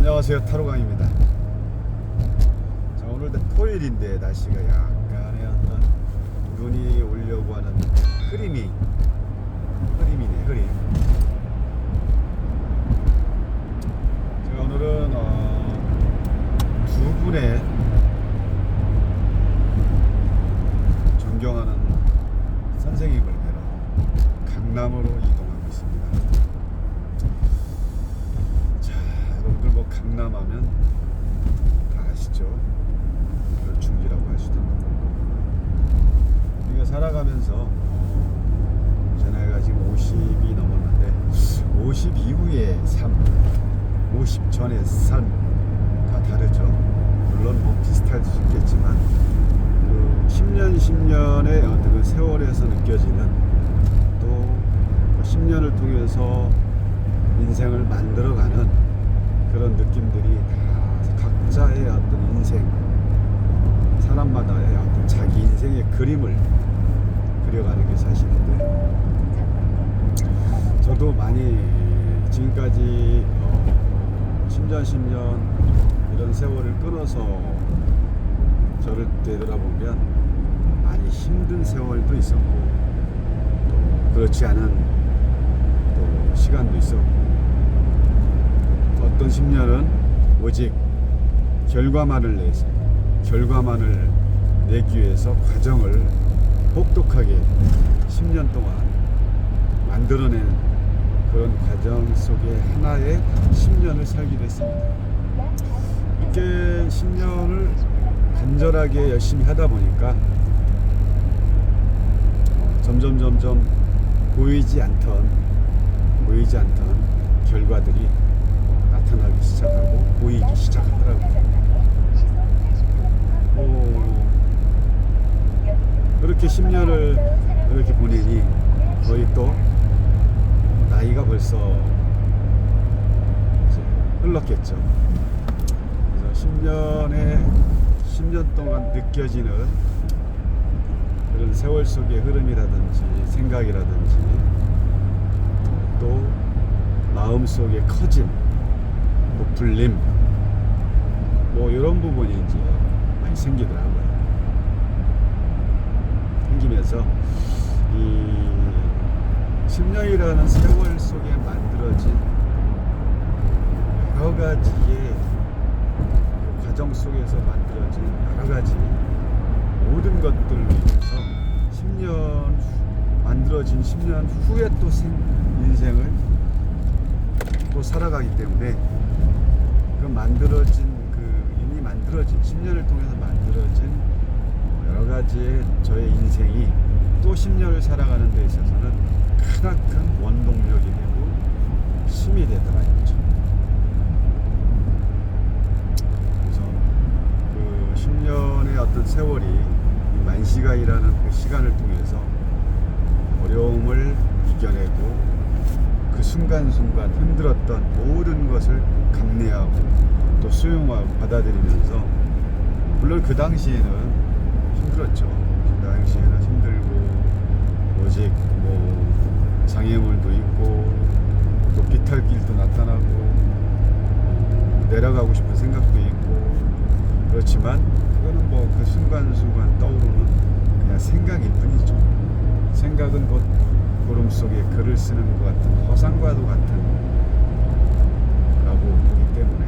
안녕하세요, 타로강입니다. 자, 오늘 토요일인데 날씨가 약간의 어떤 눈이 오려고 하는 흐림이네. 흐림. 제가 오늘은 두 분의 존경하는 선생님을 뵈러 강남으로 이동하고 있습니다. 여러분들 뭐 강남하면 다 아시죠? 별충지라고 할 수도 있고. 우리가 살아가면서 제 나이가 지금 50이 넘었는데 50 이후의 삶, 50 전의 삶 다 다르죠. 물론 뭐 비슷할 수 있겠지만 그 10년의 어떤 그 세월에서 느껴지는 또 10년을 통해서 인생을 만들어가는 그런 느낌들이 다 각자의 어떤 인생, 사람마다의 어떤 자기 인생의 그림을 그려가는 게 사실인데, 저도 많이 지금까지 10년 이런 세월을 끊어서 저를 되돌아보면 많이 힘든 세월도 있었고 또 그렇지 않은 또 시간도 있었고, 어떤 10년은 오직 결과만을 내기 위해서 과정을 혹독하게 10년 동안 만들어낸 그런 과정 속에 하나의 10년을 살기도 했습니다. 이렇게 10년을 간절하게 열심히 하다 보니까 점점 보이지 않던 결과들이 나타나기 시작하고 보이기 시작하더라고요. 그렇게 10년을 이렇게 보내니 거의 또 나이가 벌써 이제 흘렀겠죠. 그래서 10년 동안 느껴지는 그런 세월 속의 흐름이라든지 생각이라든지 또 마음속의 커짐, 부풀림, 뭐 이런 부분이 이제 많이 생기더라고요. 생기면서 이 10년이라는 세월 속에 만들어진 여러 가지의 과정 속에서 만들어진 여러 가지 모든 것들을 위해서 10년 만들어진 10년 후에 또 인생을 또 살아가기 때문에 이미 만들어진 10년을 통해서 만들어진 여러 가지의 저의 인생이 또 10년을 살아가는 데 있어서는 크나큰 원동력이 되고 힘이 되더라고요. 그래서 그 10년의 어떤 세월이 만시간이라는 그 시간을 통해서 어려움을 이겨내고 그 순간순간 힘들었던 모든 것을 감내하고 또 수용하고 받아들이면서, 물론 그 당시에는 힘들었죠. 그 당시에는 힘들고 오직 뭐 장애물도 있고 또 비탈길도 나타나고 내려가고 싶은 생각도 있고, 그렇지만 그거는 뭐 그 순간순간 떠오르는 그냥 생각일 뿐이죠. 생각은 곧 구름 속에 글을 쓰는 것 같은 허상과도 같은 라고 보기 때문에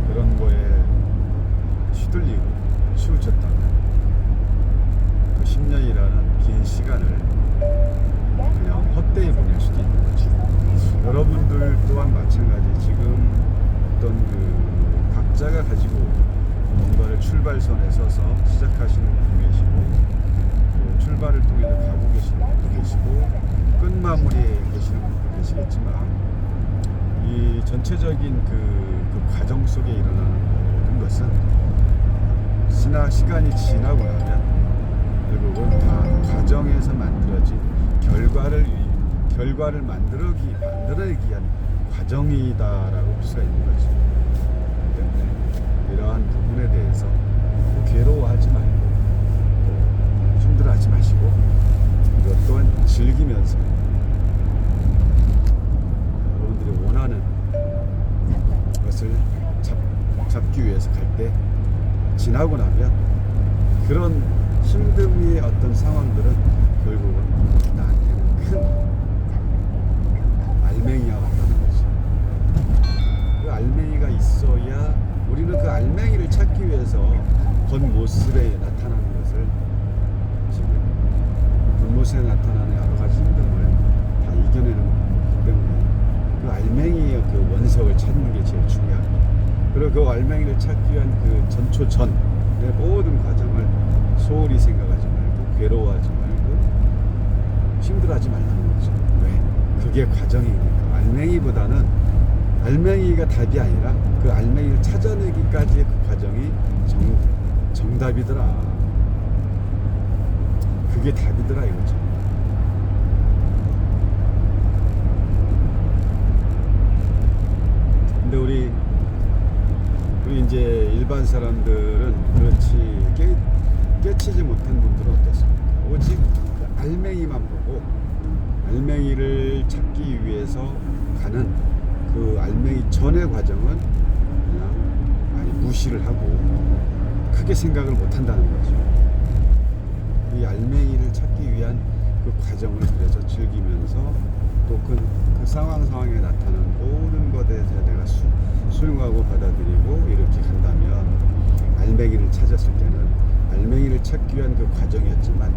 그런 거에 휘둘리고 치우쳤다면 그 10년이라는 긴 시간을 그냥 헛되이 보낼 수도 있는 거지. 여러분들 또한 마찬가지. 지금 어떤 그 각자가 가지고 뭔가를 출발선에 서서 시작하시는 분도 계시고 또 출발을 통해서 가고 계시는 분도 계시고 끝마무리에 계시는 분도 계시겠지만, 이 전체적인 그 과정 속에 일어나는 모든 것은 시간이 지나고 나면 결국은 다 과정에서 만들어진 결과를 만들어내기 위한 과정이다라고 볼 수가 있는 거죠. 그렇기 때문에 이러한 부분에 대해서 괴로워하지 말고 힘들어하지 마시고 이것 또한 즐기면서 여러분들이 원하는 그것을 잡기 위해서 갈 때 지나고 나면 그런 힘듦의 어떤 상황들은 결국은 나한테는 큰 알맹이와 같다는 거지. 그 알맹이가 있어야 우리는 그 알맹이를 찾기 위해서 겉모습에 나타나는 것을 지금 겉모습에 나타나는 여러 가지 힘듦을 다 이겨내는 거기 때문에 그 알맹이의 그 원석을 찾는 게 제일 중요합니다. 그리고 그 알맹이를 찾기 위한 그 전초전의 모든 과정을 소홀히 생각하지 말고 괴로워하지 말고 힘들어하지 말라는 거죠. 왜? 그게 과정이니까. 알맹이가 답이 아니라 그 알맹이를 찾아내기까지의 그 과정이 정답이더라. 그게 답이더라 이거죠. 근데 우리 이제 일반 사람들은 그렇지 깨치지 못한 분들은 어떻습니까? 오직 그 알맹이만 보고 알맹이를 찾기 위해서 가는 그 알맹이 전의 과정은 그냥 아니 무시를 하고 크게 생각을 못 한다는 거죠. 이 알맹이를 찾기 위한 그 과정을 그래서 즐기면서 또 그 상황에 나타나는 모든 것에 대해서 내가 수용하고 받아들이고 이렇게 간다면 알맹이를 찾았을 때는 알맹이를 찾기 위한 그 과정이었지만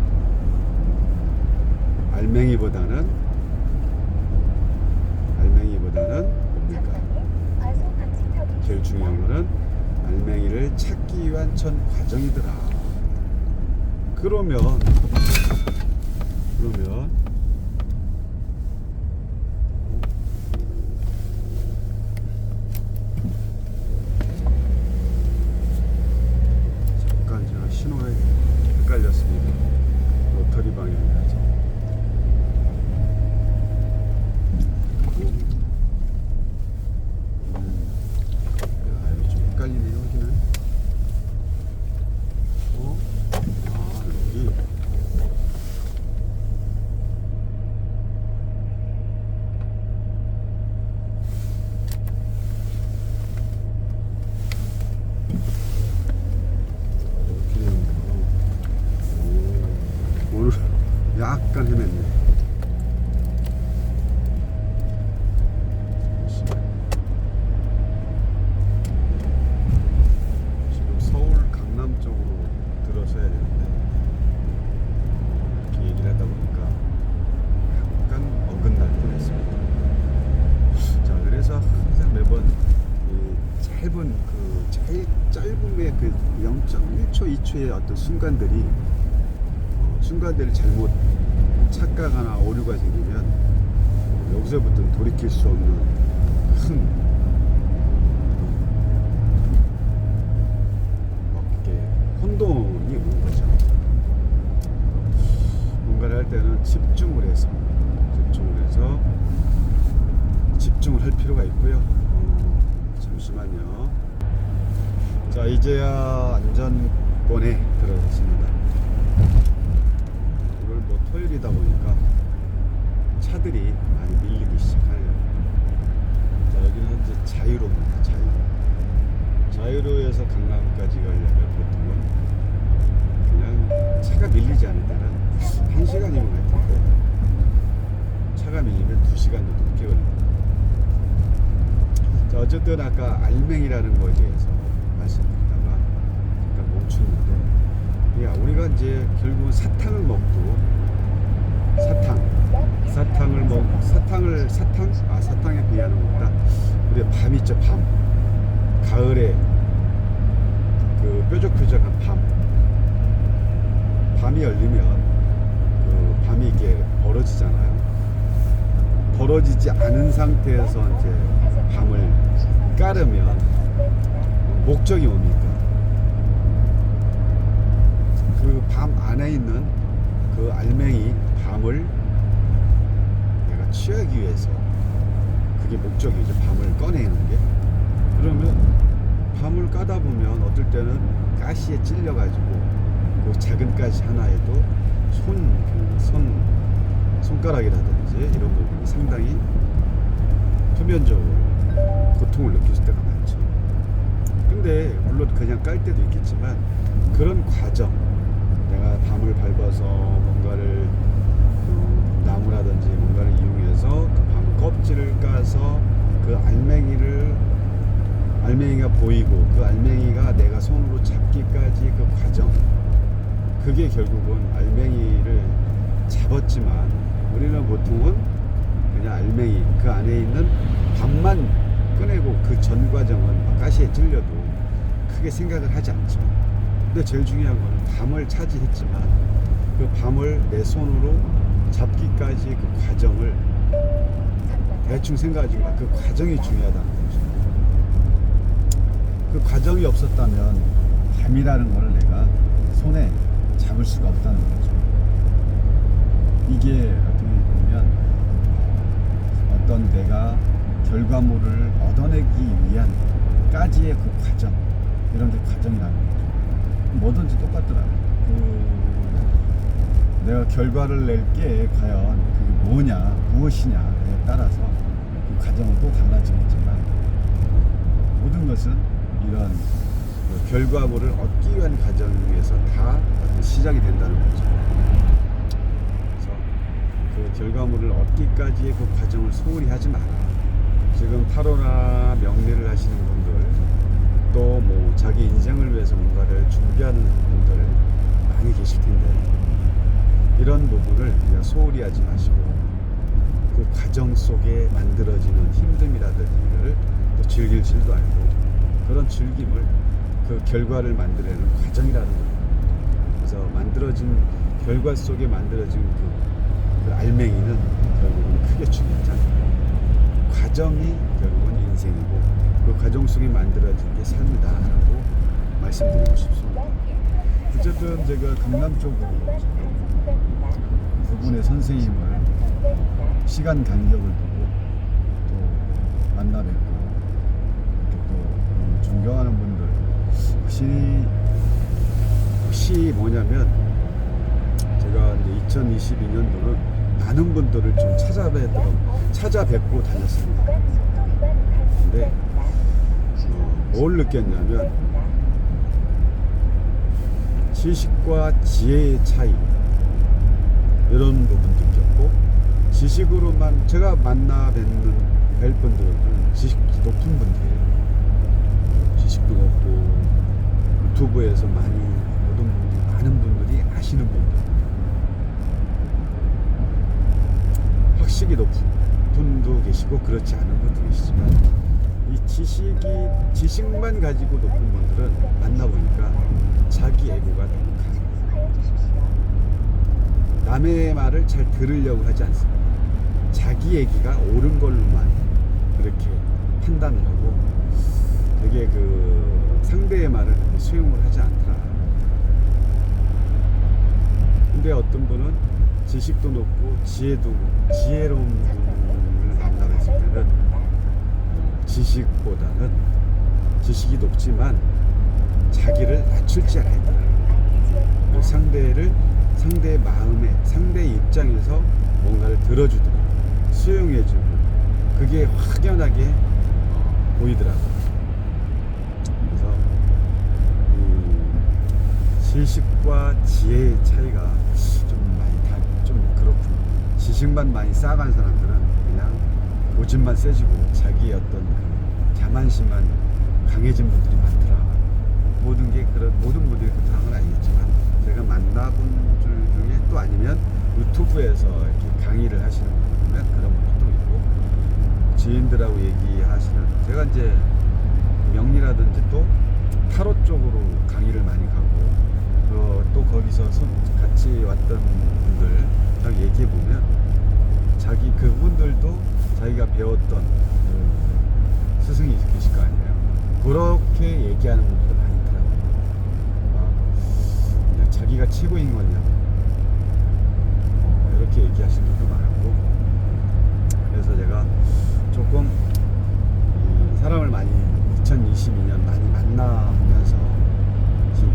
알맹이보다는 뭡니까? 제일 중요한 거는 알맹이를 찾기 위한 전 과정이더라. 그러면 잠깐 제가 신호에 헷갈렸습니다. 로터리 방향이라서. 여기 좀 헷갈리네요. 여기는 여기 오늘 약간 헤맸네. 지금 서울 강남 쪽으로 들어서야 되는데 이렇게 얘기를 하다 보니까 약간 어긋날 뻔했습니다. 자, 그래서 항상 매번 이 제일 짧음의 그 0.1초, 2초의 어떤 순간들이 잘못 착각하나 오류가 생기면 여기서부터는 돌이킬 수 없는 큰 이렇게 혼돈이 오는 거죠. 뭔가를 할 때는 집중을 해서 집중을 할 필요가 있고요. 잠시만요. 자, 이제야 안전권에 들어섰습니다. 이걸 뭐 토요일이다 보니까 차들이 많이 밀리기 시작하네요. 자, 여기는 현재 자유로입니다. 자유로에서 강남까지 가려면 보통은 그냥 차가 밀리지 않을 때는 1시간이면 갈 텐데 차가 밀리면 2시간도 넘게 걸립니다. 자, 어쨌든 아까 알맹이라는 거에 대해서 말씀드리다가 잠깐 멈췄는데, 우리가 이제 결국은 사탕을 먹고 사탕에 비하는 것보다 우리가 밤 있죠. 가을에 그 뾰족뾰족한 밤이 열리면 그 밤이 이게 벌어지잖아요. 벌어지지 않은 상태에서 이제 밤을 깔으면 목적이 뭡니까? 그 밤 안에 있는 그 알맹이 밤을 내가 취하기 위해서, 그게 목적이죠. 밤을 꺼내는 게. 그러면 밤을 까다 보면 어떨 때는 가시에 찔려가지고 그 작은 가시 하나에도 손가락이라든지 이런 부분이 상당히 표면적으로 고통을 느낄 때가 많죠. 근데 물론 그냥 깔 때도 있겠지만 그런 과정, 내가 밤을 밟아서 뭔가를 나무라든지 뭔가를 이용해서 그 밤 껍질을 까서 그 알맹이가 보이고 그 알맹이가 내가 손으로 잡기까지 그 과정, 그게 결국은 알맹이를 잡았지만 우리는 보통은 그냥 알맹이 그 안에 있는 밤만 꺼내고 그 전 과정은 가시에 찔려도 크게 생각을 하지 않죠. 근데 제일 중요한 거는 밤을 차지했지만 그 밤을 내 손으로 잡기까지 그 과정을 대충 생각하지 마. 그 과정이 중요하다는 거죠. 그 과정이 없었다면 밤이라는 걸 내가 손에 잡을 수가 없다는 거죠. 이게 어떻게 보면 어떤 내가 결과물을 얻어내기 위한 까지의 그 과정, 이런 게 과정이라는 거죠. 뭐든지 똑같더라고요. 내가 결과를 낼 게 과연 그게 뭐냐, 무엇이냐에 따라서 그 과정은 또 달라지겠지만 모든 것은 이런 그 결과물을 얻기 위한 과정에서 다 시작이 된다는 거죠. 그래서 그 결과물을 얻기까지의 그 과정을 소홀히 하지 마라. 지금 타로나 명리를 하시는 분들, 또 뭐 자기 인생을 위해서 뭔가를 준비하는 분들 많이 계실 텐데, 이런 부분을 그냥 소홀히 하지 마시고 그 과정 속에 만들어지는 힘듦이라든지를 또 즐길 줄도 알고, 그런 즐김을 그 결과를 만들어내는 과정이라는 거예요. 그래서 만들어진 결과 속에 만들어진 그 알맹이는 결국은 크게 중요하지 않아요. 과정이 결국은 인생이고 그 과정 속에 만들어진 게 삶이다라고 말씀드리고 싶습니다. 어쨌든 제가 강남 쪽으로 두 분의 선생님을 시간 간격을 두고 또 만나 뵙고 또 존경하는 분들, 혹시 뭐냐면 제가 이제 2022년도는 많은 분들을 좀 찾아뵙고 다녔습니다. 근데 뭘 느꼈냐면 지식과 지혜의 차이, 이런 부분 느꼈고, 지식으로만 제가 뵐 분들은 지식이 높은 분들이에요. 지식도 높고 유튜브에서 많은 분들이 아시는 분들, 학식이 높은 분도 계시고 그렇지 않은 분도 계시지만, 이 지식만 가지고 높은 분들은 만나보니까 자기 애고가 너무 강해요. 남의 말을 잘 들으려고 하지 않습니다. 자기 얘기가 옳은 걸로만 그렇게 판단을 하고 되게 그 상대의 말을 수용을 하지 않더라. 근데 어떤 분은 지식도 높고 지혜로운 분을 만나봤을 때는 지식보다는 지식이 높지만 자기를 낮출지 않았더라. 상대의 마음에, 상대의 입장에서 뭔가를 들어주더라, 수용해주고, 그게 확연하게 보이더라고요. 그래서 지식과 지혜의 차이가 좀 그렇군요. 지식만 많이 쌓아간 사람들은 그냥 고집만 세지고 자기의 어떤 그 자만심만 강해진 분들이 많더라. 모든 분들이 그렇다는 건 아니겠지만, 제가 만나본 줄 중에 또 아니면 유튜브에서 이렇게 강의를 하시는 분들 보면 그런 분들도 있고, 지인들하고 얘기하시는, 제가 이제 명리라든지 또 타로 쪽으로 강의를 많이 가고, 또 거기서 같이 왔던 분들 얘기해 보면 그분들도 자기가 배웠던 스승이 계실 거 아니에요. 그렇게 얘기하는 분들도 많이 있더라고요. 그냥 자기가 최고인 거냐, 이렇게 얘기하시는 분도 많았고, 그래서 제가 조금 사람을 많이 2022년 많이 만나보면서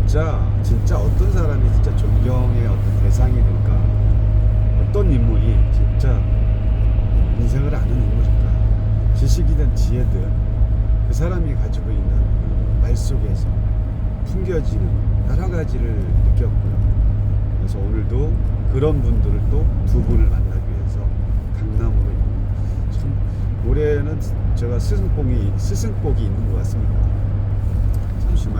진짜 어떤 사람이 진짜 존경의 어떤 대상이 될까, 어떤 인물이 진짜 인생을 아는 인물일까, 지식이든 지혜든 그 사람이 가지고 있는 그말 속에서 풍겨지는 여러 가지를 느꼈고요. 그래서 오늘도 그런 분들을 또 두 분을 만나기 위해서 강남으로 참 올해는 제가 스승복이 있는 것 같습니다. 잠시만.